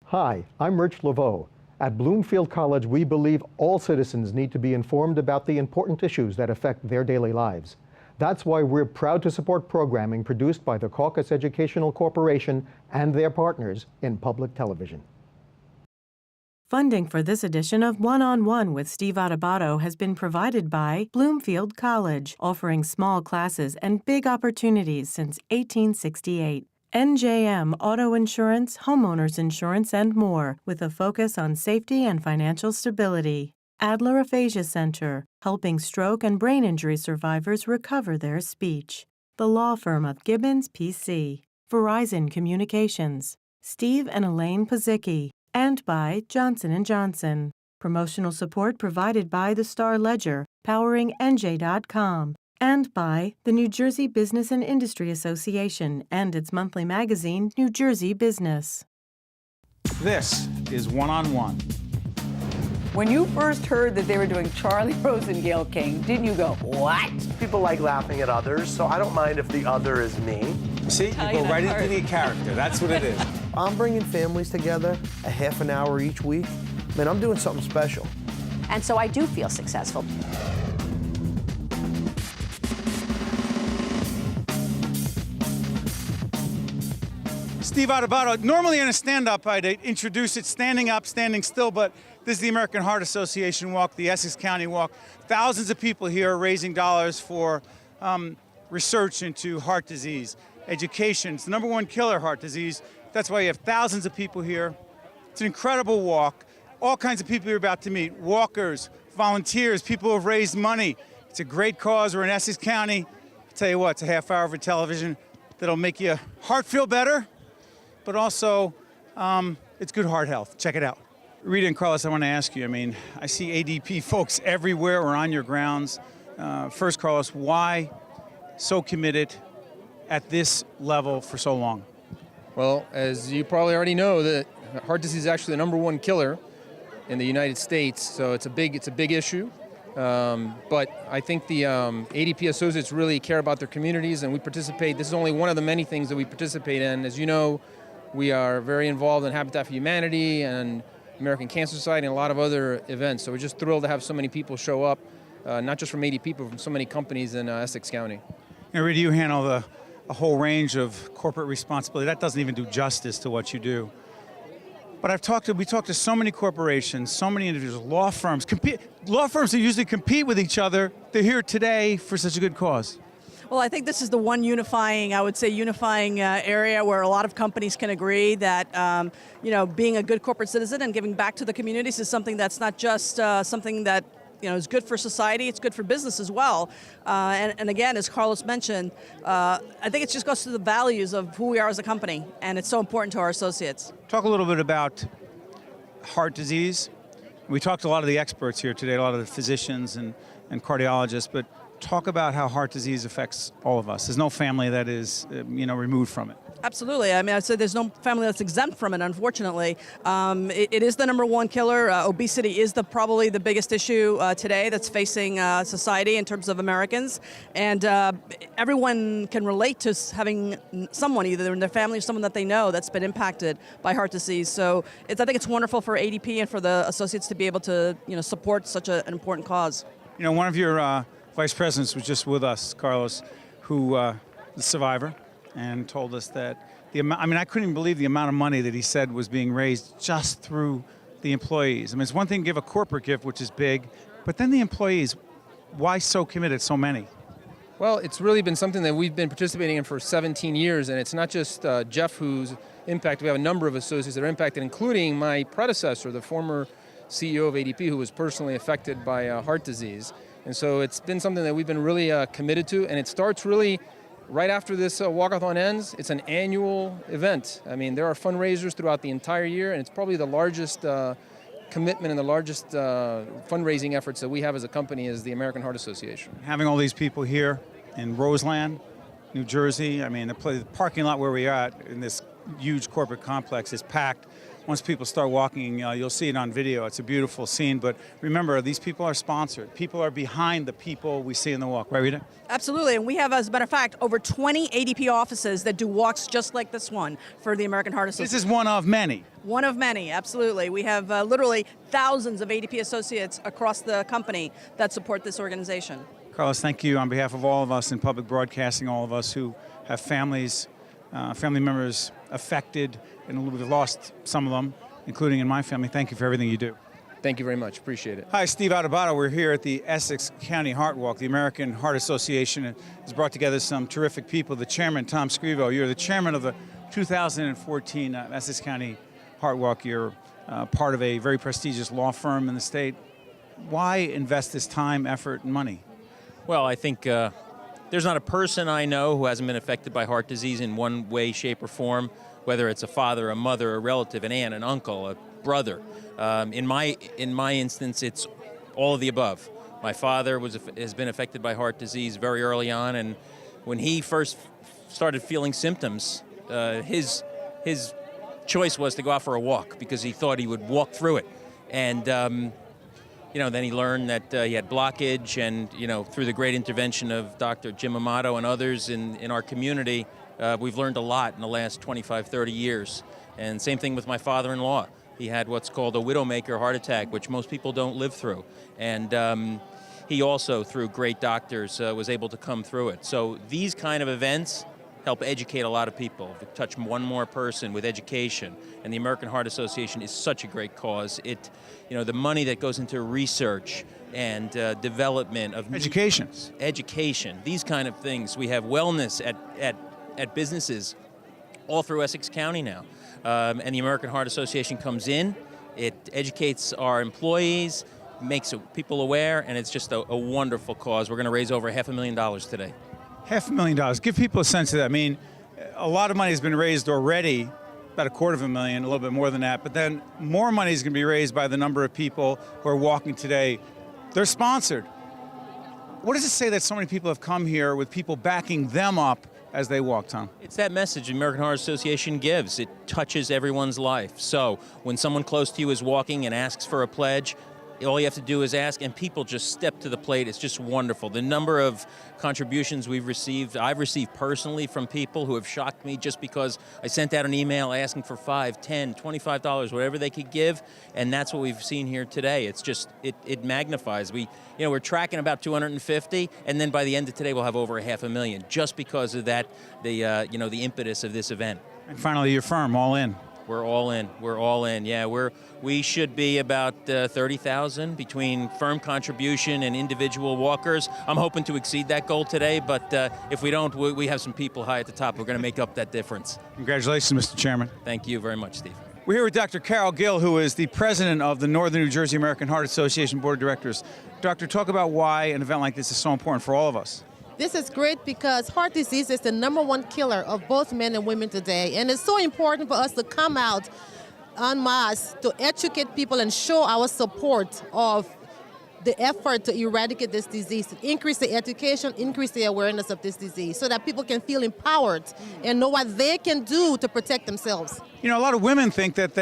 Hi, I'm Rich Laveau. At Bloomfield College, we believe all citizens need to be informed about the important issues that affect their daily lives. That's why we're proud to support programming produced by the Caucus Educational Corporation and their partners in public television. Funding for this edition of One-on-One with Steve Adubato has been provided by Bloomfield College, offering small classes and big opportunities since 1868. NJM Auto Insurance, Homeowners Insurance, and more, with a focus on safety and financial stability. Adler Aphasia Center, helping stroke and brain injury survivors recover their speech. The law firm of Gibbons, P.C. Verizon Communications. Steve and Elaine Pazicki. And by Johnson & Johnson. Promotional support provided by the Star Ledger, powering NJ.com. And by the New Jersey Business and Industry Association and its monthly magazine, New Jersey Business. This is One-on-One. When you first heard that they were doing Charlie Rose and Gayle King, didn't you go, what? People like laughing at others, so I don't mind if the other is me. See, you go right into the character. That's what it is. I'm bringing families together a half an hour each week. Man, I'm doing something special. And so I do feel successful. Steve Adubato. Normally in a stand-up, I'd introduce it standing up, standing still, but this is the American Heart Association Walk, the Essex County Walk. Thousands of people here are raising dollars for research into heart disease, education. It's the #1 killer, heart disease. That's why you have thousands of people here. It's an incredible walk. All kinds of people you're about to meet, walkers, volunteers, people who have raised money. It's a great cause. We're in Essex County. I'll tell you what, it's a half hour of television that'll make your heart feel better, but also it's good heart health. Check it out. Rita and Carlos, I want to ask you, I see ADP folks everywhere or on your grounds. First, Carlos, why so committed at this level for so long? Well, as you probably already know, that heart disease is actually the #1 killer in the United States, so it's a big issue. But I think the ADP associates really care about their communities, and we participate. This is only one of the many things that we participate in. As you know, we are very involved in Habitat for Humanity and American Cancer Society and a lot of other events. So we're just thrilled to have so many people show up, not just from ADP, but from so many companies in Essex County. Now, Rita, you handle a whole range of corporate responsibility. That doesn't even do justice to what you do. But we talked to so many corporations, so many individuals, law firms. Law firms that usually compete with each other, they're here today for such a good cause. Well, I think this is the one unifying area where a lot of companies can agree that, being a good corporate citizen and giving back to the communities is something that's not just something that is good for society, it's good for business as well. And again, as Carlos mentioned, I think it just goes to the values of who we are as a company, and it's so important to our associates. Talk a little bit about heart disease. We talked to a lot of the experts here today, a lot of the physicians and cardiologists, but talk about how heart disease affects all of us. There's no family that is, removed from it. Absolutely. I'd say there's no family that's exempt from it, unfortunately. It is the #1 killer. Obesity is probably the biggest issue today that's facing society in terms of Americans. And everyone can relate to having someone, either in their family or someone that they know, that's been impacted by heart disease. So I think it's wonderful for ADP and for the associates to be able to support such an important cause. One of your vice presidents was just with us, Carlos, who the survivor, and told us that I couldn't even believe the amount of money that he said was being raised just through the employees. It's one thing to give a corporate gift, which is big, but then the employees, why so committed, so many? Well, it's really been something that we've been participating in for 17 years, and it's not just Jeff who's impacted. We have a number of associates that are impacted, including my predecessor, the former CEO of ADP, who was personally affected by heart disease. And so it's been something that we've been really committed to, and it starts really right after this walkathon ends. It's an annual event. There are fundraisers throughout the entire year, and it's probably the largest commitment and the largest fundraising efforts that we have as a company is the American Heart Association. Having all these people here in Roseland, New Jersey, the parking lot where we are at in this huge corporate complex is packed. once people start walking, you'll see it on video. It's a beautiful scene. But remember, these people are sponsored. People are behind the people we see in the walk. Right, Rita? Absolutely, and we have, as a matter of fact, over 20 ADP offices that do walks just like this one for the American Heart Association. This is one of many. One of many, absolutely. We have literally thousands of ADP associates across the company that support this organization. Carlos, thank you on behalf of all of us in public broadcasting, all of us who have family members affected, and we've lost some of them, including in my family. Thank you for everything you do. Thank you very much. Appreciate it. Hi, Steve Adubato. We're here at the Essex County Heart Walk. The American Heart Association has brought together some terrific people. The chairman, Tom Scrivo, you're the chairman of the 2014 Essex County Heart Walk. You're part of a very prestigious law firm in the state. Why invest this time, effort, and money? Well, I think there's not a person I know who hasn't been affected by heart disease in one way, shape, or form, whether it's a father, a mother, a relative, an aunt, an uncle, a brother. In my instance, it's all of the above. My father has been affected by heart disease very early on, and when he first started feeling symptoms, his choice was to go out for a walk because he thought he would walk through it. And then he learned that he had blockage, and through the great intervention of Dr. Jim Amato and others in our community, we've learned a lot in the last 25, 30 years. And same thing with my father-in-law. He had what's called a widowmaker heart attack, which most people don't live through. And he also, through great doctors, was able to come through it. So these kind of events help educate a lot of people, touch one more person with education. And the American Heart Association is such a great cause. The money that goes into research and development of education, these kind of things. We have wellness at businesses all through Essex County now. And the American Heart Association comes in, it educates our employees, makes people aware, and it's just a wonderful cause. We're going to raise over $500,000 today. $500,000. Give people a sense of that. I mean, a lot of money has been raised already, about $250,000, a little bit more than that, but then more money is going to be raised by the number of people who are walking today. They're sponsored. What does it say that so many people have come here with people backing them up as they walk, Tom? It's that message the American Heart Association gives. It touches everyone's life. So when someone close to you is walking and asks for a pledge, all you have to do is ask, and people just step to the plate. It's just wonderful. The number of contributions I've received personally from people who have shocked me just because I sent out an email asking for $5, $10, $25, whatever they could give, and that's what we've seen here today. It's just, it magnifies. We're tracking about 250, and then by the end of today we'll have over $500,000 just because of that, the impetus of this event. And finally, your firm, all in. We're all in. We're all in. Yeah, we should be about 30,000 between firm contribution and individual walkers. I'm hoping to exceed that goal today, but if we don't, we have some people high at the top. We're going to make up that difference. Congratulations, Mr. Chairman. Thank you very much, Steve. We're here with Dr. Carol Gill, who is the president of the Northern New Jersey American Heart Association Board of Directors. Doctor, talk about why an event like this is so important for all of us. This is great because heart disease is the #1 killer of both men and women today. And it's so important for us to come out en masse to educate people and show our support of the effort to eradicate this disease, to increase the education, increase the awareness of this disease so that people can feel empowered and know what they can do to protect themselves. A lot of women think that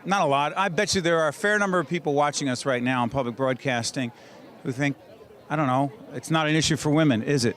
not a lot, I bet you there are a fair number of people watching us right now on public broadcasting who think, I don't know, it's not an issue for women, is it?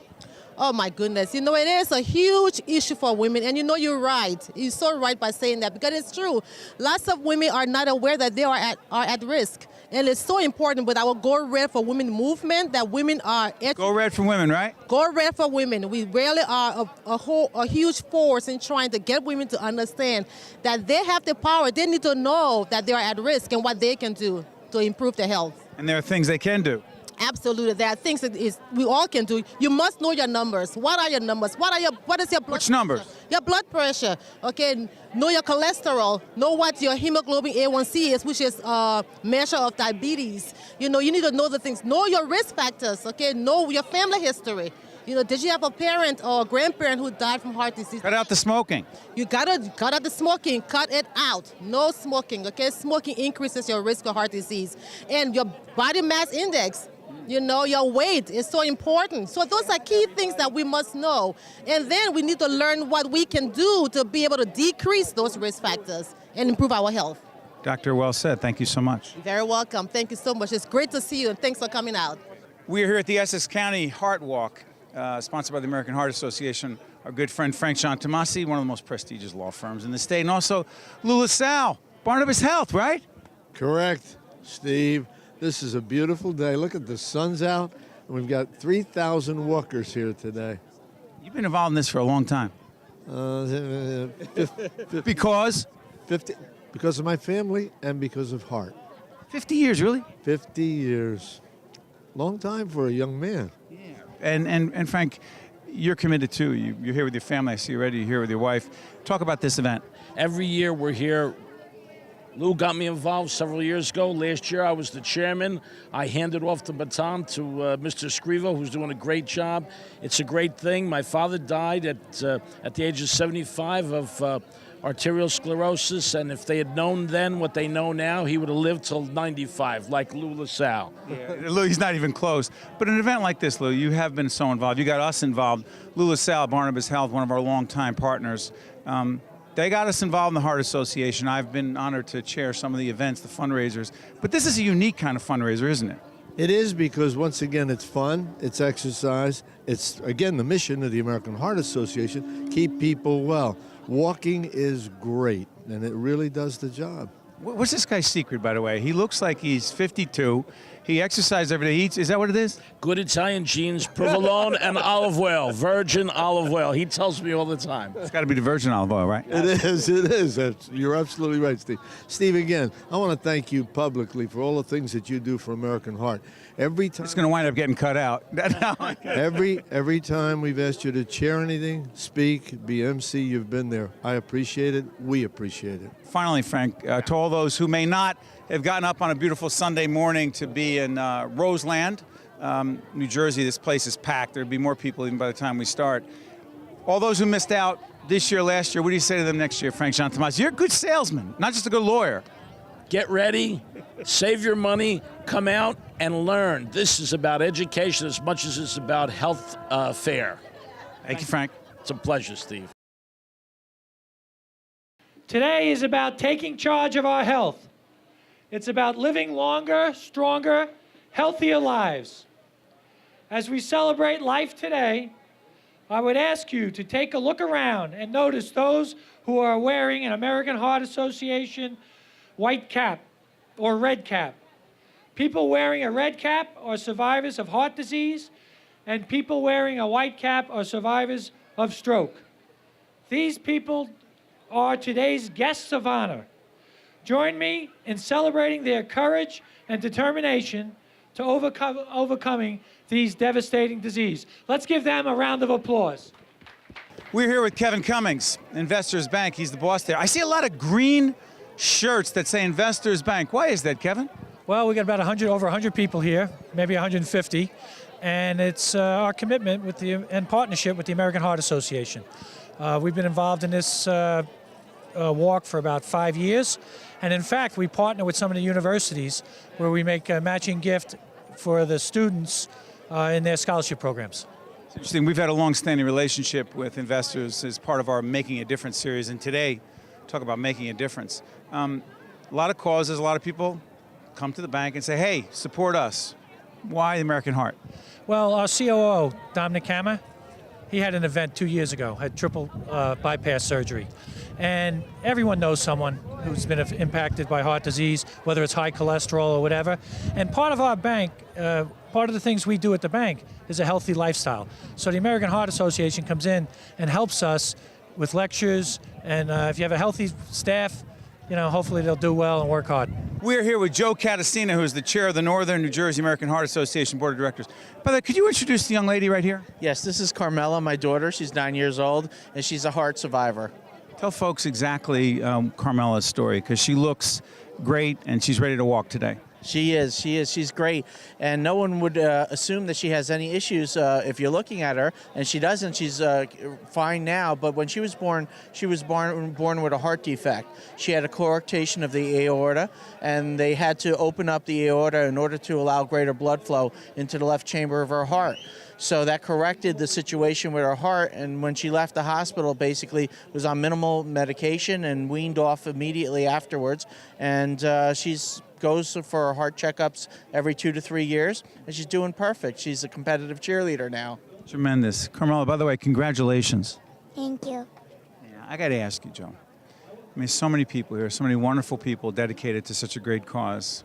Oh my goodness, it is a huge issue for women, and you're right. You're so right by saying that, because it's true. Lots of women are not aware that they are at risk, and it's so important with our Go Red for Women movement that women are... Go Red for Women, right? Go Red for Women. We really are a huge force in trying to get women to understand that they have the power. They need to know that they are at risk and what they can do to improve their health. And there are things they can do. Absolutely, there are things that we all can do. You must know your numbers. What are your numbers? What is your blood Which numbers? pressure? Your blood pressure. Okay, know your cholesterol. Know what your hemoglobin A1C is, which is a measure of diabetes. You need to know the things. Know your risk factors. Okay, know your family history. Did you have a parent or a grandparent who died from heart disease? Cut out the smoking. You gotta cut out the smoking. Cut it out. No smoking. Okay, smoking increases your risk of heart disease, and your body mass index. Your weight is so important. So those are key things that we must know. And then we need to learn what we can do to be able to decrease those risk factors. and improve our health. Dr. Well said. Thank you so much. You're very welcome. Thank you so much. It's great to see you, and thanks for coming out. We are here at the Essex County Heart Walk, sponsored by the American Heart Association. Our good friend Frank Tomasi, one of the most prestigious law firms in the state, and also Lou LaSalle, Barnabas Health, right? Correct, Steve. This is a beautiful day. Look at the sun's out, and we've got 3,000 walkers here today. You've been involved in this for a long time. Because? 50, because of my family and because of heart. 50 years, really? 50 years. Long time for a young man. Yeah. And Frank, you're committed too. You're here with your family. I see you already. You're here with your wife. Talk about this event. Every year we're here. Lou got me involved several years ago. Last year I was the chairman. I handed off the baton to Mr. Scrivo, who's doing a great job. It's a great thing. My father died at the age of 75 of arterial sclerosis, and if they had known then what they know now, he would have lived till 95, like Lou LaSalle. Yeah, Lou, he's not even close. But an event like this, Lou, you have been so involved. You got us involved. Lou LaSalle, Barnabas Health, one of our longtime partners. They got us involved in the Heart Association. I've been honored to chair some of the events, the fundraisers. But this is a unique kind of fundraiser, isn't it? It is, because once again, it's fun, it's exercise. It's, again, the mission of the American Heart Association, keep people well. Walking is great, and it really does the job. What's this guy's secret, by the way? He looks like he's 52. He exercises every day. He eats. Is that what it is? Good Italian jeans, provolone, and olive oil, virgin olive oil. He tells me all the time. It's got to be the virgin olive oil, right? It is. You're absolutely right, Steve. Steve, again, I want to thank you publicly for all the things that you do for American Heart. Every time it's going to wind up getting cut out. every time we've asked you to chair anything, speak, be MC, you've been there. I appreciate it. We appreciate it. Finally, Frank, to all those who may not have gotten up on a beautiful Sunday morning to be in Roseland, New Jersey, this place is packed. There'll be more people even by the time we start. All those who missed out this year, last year, what do you say to them next year, Frank Tomasi? You're a good salesman, not just a good lawyer. Get ready, save your money, come out and learn. This is about education as much as it's about health fair. Thank you, Frank. It's a pleasure, Steve. Today is about taking charge of our health. It's about living longer, stronger, healthier lives. As we celebrate life today, I would ask you to take a look around and notice those who are wearing an American Heart Association white cap or red cap. People wearing a red cap are survivors of heart disease, and people wearing a white cap are survivors of stroke. These people are today's guests of honor. Join me in celebrating their courage and determination to overcoming these devastating diseases. Let's give them a round of applause. We're here with Kevin Cummings, Investors Bank. He's the boss there. I see a lot of green shirts that say Investors Bank. Why is that, Kevin? Well, we got about over 100 people here, maybe 150, and it's our commitment with and partnership with the American Heart Association. We've been involved in this walk for about 5 years, and in fact, we partner with some of the universities where we make a matching gift for the students in their scholarship programs. It's interesting. We've had a long-standing relationship with investors as part of our Making a Difference series, and today, talk about making a difference. A lot of causes, a lot of people come to the bank and say, hey, support us. Why the American Heart? Well, our COO, Dominic Hammer, he had an event 2 years ago, had triple bypass surgery. And everyone knows someone who's been impacted by heart disease, whether it's high cholesterol or whatever. And part of our bank, part of the things we do at the bank is a healthy lifestyle. So the American Heart Association comes in and helps us with lectures. And if you have a healthy staff, you know, hopefully they'll do well and work hard. We're here with Joe Catacina, who's the chair of the Northern New Jersey American Heart Association Board of Directors. By the way, could you introduce the young lady right here? Yes, this is Carmela, my daughter. She's 9 years old, and she's a heart survivor. Tell folks exactly Carmela's story, because she looks great and she's ready to walk today. She is. She's great. And no one would assume that she has any issues if you're looking at her. And she doesn't. She's fine now. But when she was born with a heart defect. She had a coarctation of the aorta, and they had to open up the aorta in order to allow greater blood flow into the left chamber of her heart. So that corrected the situation with her heart, and when she left the hospital, basically was on minimal medication and weaned off immediately afterwards. And she's goes for her heart checkups every 2 to 3 years, and she's doing perfect. She's a competitive cheerleader now. Tremendous. Carmela, by the way, congratulations. Thank you. Yeah, I got to ask you, Joe. I mean, so many people here, so many wonderful people dedicated to such a great cause.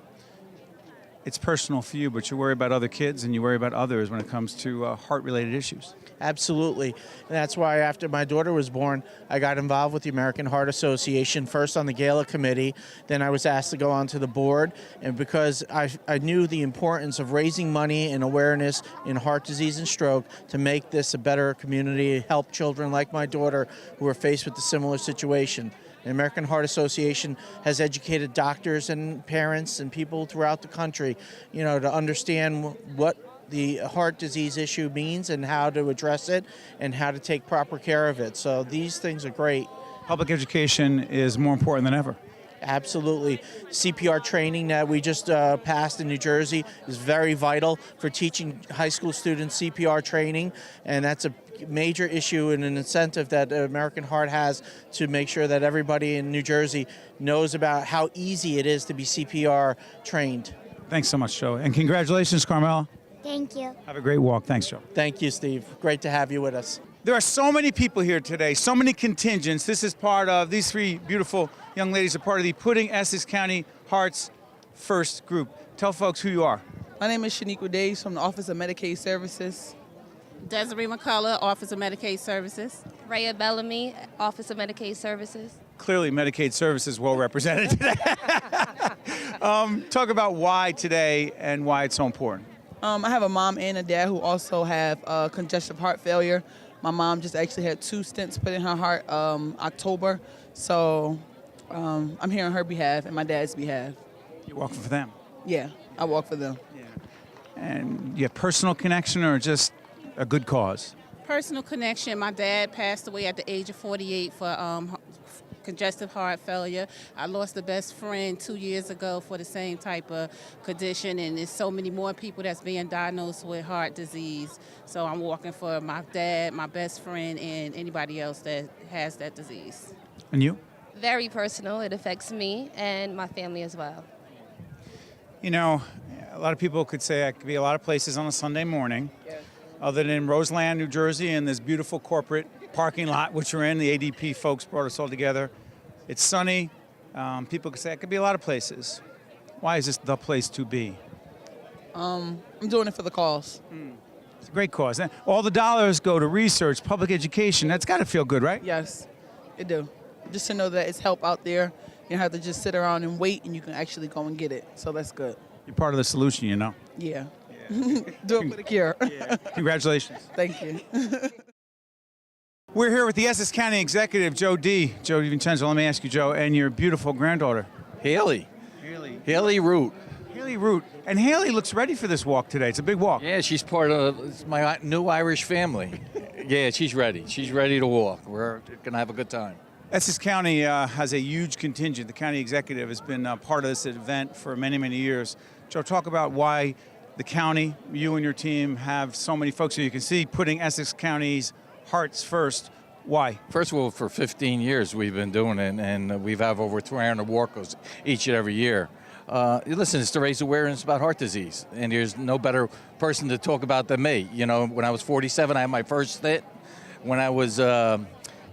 It's personal for you, but you worry about other kids and you worry about others when it comes to heart-related issues. Absolutely. And that's why after my daughter was born, I got involved with the American Heart Association, first on the gala committee, then I was asked to go onto the board, and because I knew the importance of raising money and awareness in heart disease and stroke to make this a better community, help children like my daughter who are faced with a similar situation. The American Heart Association has educated doctors and parents and people throughout the country, to understand what the heart disease issue means and how to address it and how to take proper care of it. So these things are great. Public education is more important than ever. Absolutely. CPR training that we just passed in New Jersey is very vital for teaching high school students CPR training, and that's a major issue and an incentive that American Heart has to make sure that everybody in New Jersey knows about how easy it is to be CPR trained. Thanks so much, Joe. And congratulations, Carmela. Thank you. Have a great walk. Thanks, Joe. Thank you, Steve. Great to have you with us. There are so many people here today, so many contingents. This is part of, these three beautiful young ladies are part of the Putting Essex County Hearts First group. Tell folks who you are. My name is Shaniqua Days from the Office of Medicaid Services. Desiree McCullough, Office of Medicaid Services. Raya Bellamy, Office of Medicaid Services. Clearly, Medicaid Services well represented today. Talk about why today and why it's so important. I have a mom and a dad who also have congestive heart failure. My mom just actually had 2 stents put in her heart October. So I'm here on her behalf and my dad's behalf. You're walking for them? Yeah, I walk for them. Yeah. And you have personal connection or just a good cause? Personal connection. My dad passed away at the age of 48 for congestive heart failure. I lost a best friend 2 years ago for the same type of condition, and there's so many more people that's being diagnosed with heart disease. So I'm walking for my dad, my best friend, and anybody else that has that disease. And you? Very personal. It affects me and my family as well. You know, a lot of people could say I could be a lot of places on a Sunday morning. Yeah. Other than Roseland, New Jersey, and this beautiful corporate parking lot, which we're in. The ADP folks brought us all together. It's sunny. People could say I could be a lot of places. Why is this the place to be? I'm doing it for the cause. It's a great cause. And all the dollars go to research, public education. That's got to feel good, right? Yes, it do. Just to know that it's help out there. You don't have to just sit around and wait, and you can actually go and get it. So that's good. You're part of the solution, you know. Yeah. Do it for the cure. Yeah. Congratulations. Thank you. We're here with the Essex County Executive, Joe D. Joe DiVincenzo, let me ask you, Joe, and your beautiful granddaughter. Haley Root. Haley Root. And Haley looks ready for this walk today. It's a big walk. Yeah, she's part of my new Irish family. Yeah, she's ready. She's ready to walk. We're going to have a good time. Essex County has a huge contingent. The county executive has been part of this event for many, many years. Joe, talk about why the county, you and your team, have so many folks here. You can see Putting Essex County's Hearts First. Why? First of all, for 15 years we've been doing it, and we've had over 300 walkers each and every year. Listen, it's to raise awareness about heart disease, and there's no better person to talk about than me. You know, when I was 47, I had my first stent. When I was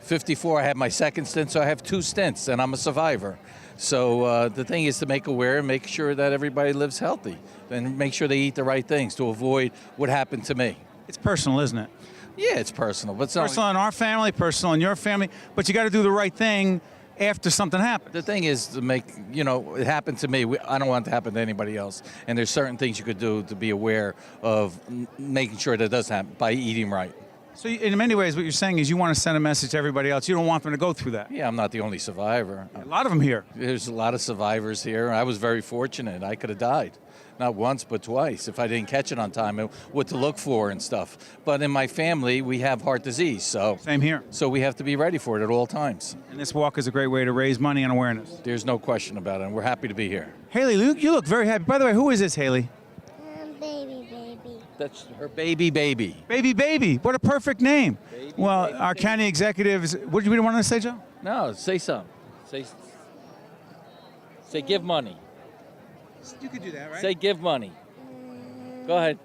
54, I had my second stint, so I have 2 stints, and I'm a survivor. So the thing is to make aware and make sure that everybody lives healthy and make sure they eat the right things to avoid what happened to me. It's personal, isn't it? Yeah, it's personal. But it's personal in our family, personal in your family, but you got to do the right thing after something happens. The thing is to make, it happened to me. I don't want it to happen to anybody else. And there's certain things you could do to be aware of making sure that does happen by eating right. So in many ways, what you're saying is you want to send a message to everybody else. You don't want them to go through that. Yeah, I'm not the only survivor. A lot of them here. There's a lot of survivors here. I was very fortunate. I could have died. Not once, but twice if I didn't catch it on time and what to look for and stuff. But in my family, we have heart disease. So same here. So we have to be ready for it at all times. And this walk is a great way to raise money and awareness. There's no question about it, and we're happy to be here. Haley, you look very happy. By the way, who is this, Haley? Baby. That's her baby. Baby Baby. What a perfect name. Well, our county executive is, what did you want to say, Joe? No, say something. Say give money. You could do that, right? Say give money. Go ahead.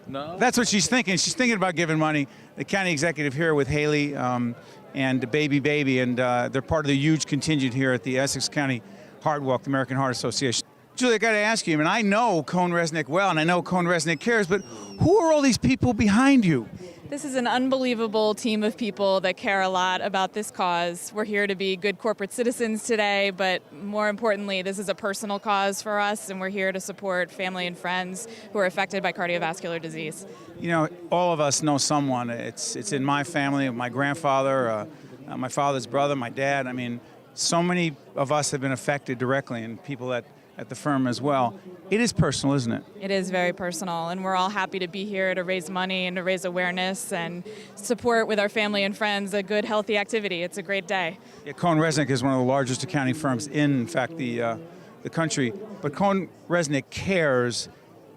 No? That's what she's thinking. She's thinking about giving money. The county executive here with Haley and Baby, and they're part of the huge contingent here at the Essex County Heart Walk, the American Heart Association. Julie, I got to ask you, I mean, I know Cone Resnick well, and I know Cone Resnick cares, but who are all these people behind you? This is an unbelievable team of people that care a lot about this cause. We're here to be good corporate citizens today, but more importantly, this is a personal cause for us, and we're here to support family and friends who are affected by cardiovascular disease. You know, all of us know someone. It's in my family, my grandfather, my father's brother, my dad. I mean, so many of us have been affected directly, and people at the firm as well. It is personal, isn't it? It is very personal, and we're all happy to be here to raise money and to raise awareness and support with our family and friends a good, healthy activity. It's a great day. Yeah, Cone Resnick is one of the largest accounting firms in fact, the country. But Cone Resnick Cares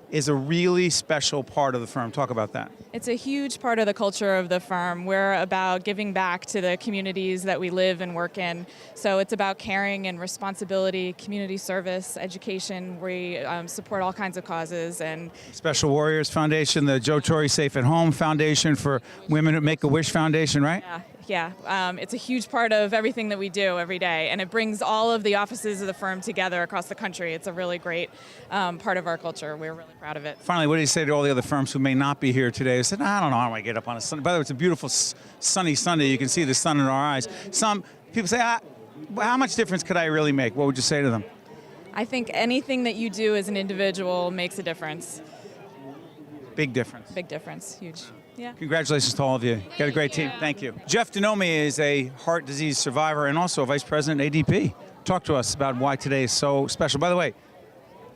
is a really special part of the firm. Talk about that. It's a huge part of the culture of the firm. We're about giving back to the communities that we live and work in. So it's about caring and responsibility, community service, education. We support all kinds of causes. And Special Warriors Foundation, the Joe Torre Safe at Home Foundation for Women at Make-A-Wish Foundation, right? Yeah, it's a huge part of everything that we do every day, and it brings all of the offices of the firm together across the country. It's a really great part of our culture. We're really proud of it. Finally, what do you say to all the other firms who may not be here today? I said, I don't know how I get up on a Sunday. By the way, it's a beautiful sunny Sunday. You can see the sun in our eyes. Some people say, how much difference could I really make? What would you say to them? I think anything that you do as an individual makes a difference. Big difference. Big difference, huge. Yeah. Congratulations to all of you. Got a great team. Thank you. Jeff Denomey is a heart disease survivor and also Vice President ADP. Talk to us about why today is so special. By the way,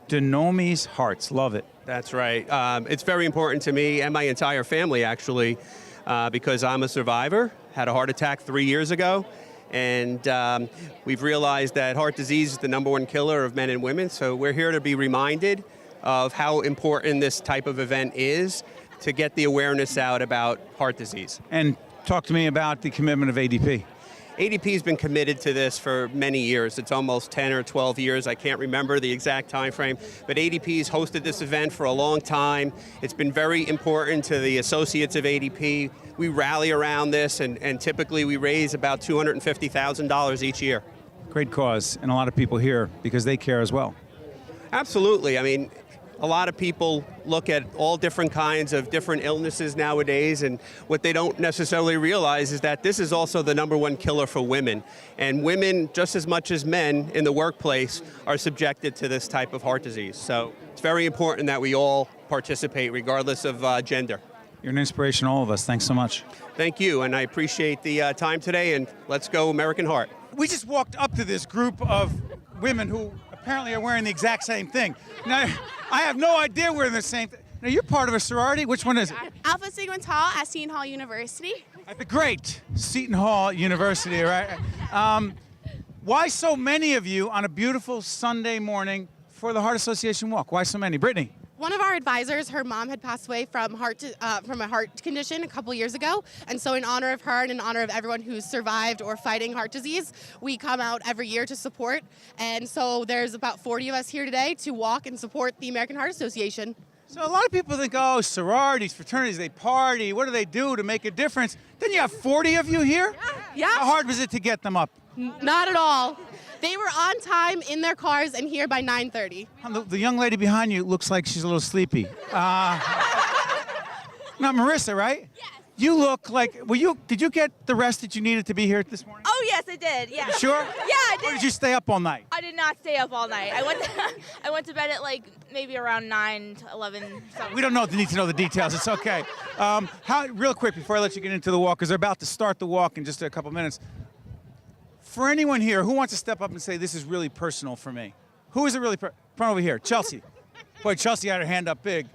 Denomey's Hearts. Love it. That's right. It's very important to me and my entire family, actually, because I'm a survivor. Had a heart attack 3 years ago. And we've realized that heart disease is the #1 killer of men and women. So we're here to be reminded of how important this type of event is to get the awareness out about heart disease. And talk to me about the commitment of ADP. ADP has been committed to this for many years. It's almost 10 or 12 years. I can't remember the exact time frame, but ADP has hosted this event for a long time. It's been very important to the associates of ADP. We rally around this, and typically we raise about $250,000 each year. Great cause, and a lot of people here because they care as well. Absolutely. I mean, a lot of people look at all different kinds of different illnesses nowadays, and what they don't necessarily realize is that this is also the #1 killer for women. And women, just as much as men in the workplace, are subjected to this type of heart disease. So it's very important that we all participate regardless of gender. You're an inspiration to all of us. Thanks so much. Thank you, and I appreciate the time today, and let's go American Heart. We just walked up to this group of women who apparently are wearing the exact same thing. Now, I have no idea we're the same thing. Now, you're part of a sorority. Which one is it? Alpha Sigma Tau at Seton Hall University. At the great Seton Hall University, right? Why so many of you on a beautiful Sunday morning for the Heart Association Walk? Why so many? Brittany? One of our advisors, her mom had passed away from a heart condition a couple years ago, and so in honor of her and in honor of everyone who's survived or fighting heart disease, we come out every year to support, and so there's about 40 of us here today to walk and support the American Heart Association. So a lot of people think, oh, sororities, fraternities, they party. What do they do to make a difference? Then you have 40 of you here? Yeah. How hard was it to get them up? Not at all. They were on time in their cars and here by 9:30. The young lady behind you looks like she's a little sleepy. Not Marissa, right? Yes. You look like, did you get the rest that you needed to be here this morning? Oh, yes, I did, yeah. You sure? Yeah, I did. Or did you stay up all night? I did not stay up all night. I went to bed at like maybe around 9 to 11 something. We don't need to know the details. It's okay. Real quick, before I let you get into the walk, because they're about to start the walk in just a couple minutes. For anyone here, who wants to step up and say, this is really personal for me? Who is it really from over here? Chelsea. Boy, Chelsea had her hand up big.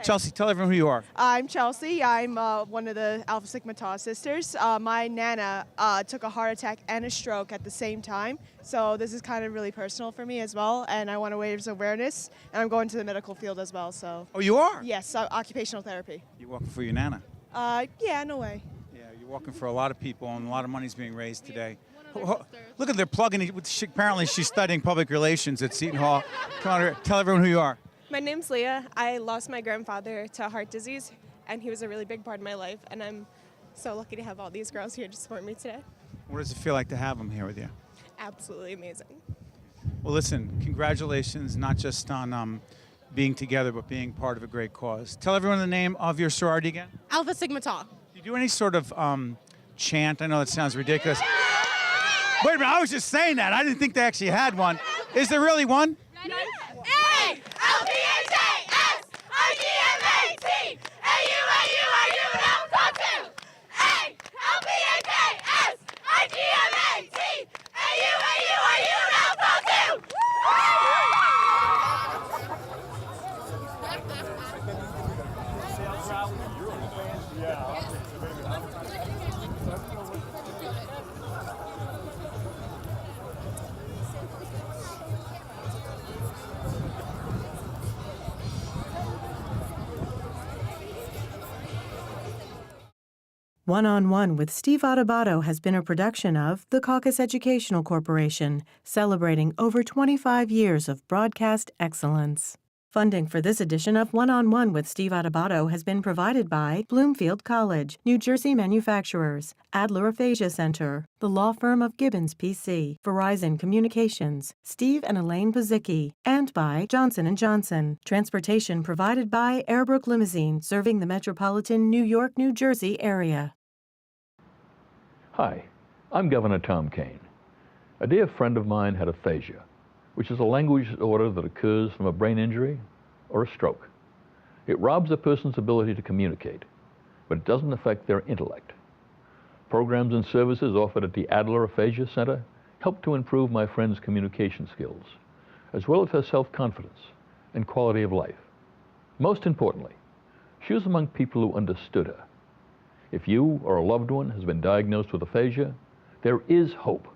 Chelsea, tell everyone who you are. I'm Chelsea. I'm one of the Alpha Sigma Tau sisters. My Nana took a heart attack and a stroke at the same time, so this is kind of really personal for me as well, and I want to raise awareness, and I'm going to the medical field as well. So. Oh, you are? Yes, occupational therapy. You're walking for your Nana. Yeah, no way. Yeah, you're walking for a lot of people, and a lot of money's being raised today. Look at they're plugging it. Apparently, she's studying public relations at Seton Hall. Come on, tell everyone who you are. My name's Leah. I lost my grandfather to heart disease, and he was a really big part of my life, and I'm so lucky to have all these girls here to support me today. What does it feel like to have them here with you? Absolutely amazing. Well, listen, congratulations, not just on being together, but being part of a great cause. Tell everyone the name of your sorority again. Alpha Sigma Tau. Do you do any sort of chant? I know that sounds ridiculous. Wait a minute, I was just saying that. I didn't think they actually had one. Is there really one? One-on-One with Steve Adubato has been a production of the Caucus Educational Corporation, celebrating over 25 years of broadcast excellence. Funding for this edition of One-on-One with Steve Adubato has been provided by Bloomfield College, New Jersey Manufacturers, Adler Aphasia Center, the law firm of Gibbons PC, Verizon Communications, Steve and Elaine Pazicki, and by Johnson & Johnson. Transportation provided by Airbrook Limousine, serving the metropolitan New York, New Jersey area. Hi, I'm Governor Tom Kean. A dear friend of mine had aphasia, which is a language disorder that occurs from a brain injury or a stroke. It robs a person's ability to communicate, but it doesn't affect their intellect. Programs and services offered at the Adler Aphasia Center help to improve my friend's communication skills, as well as her self-confidence and quality of life. Most importantly, she was among people who understood her. If you or a loved one has been diagnosed with aphasia, there is hope.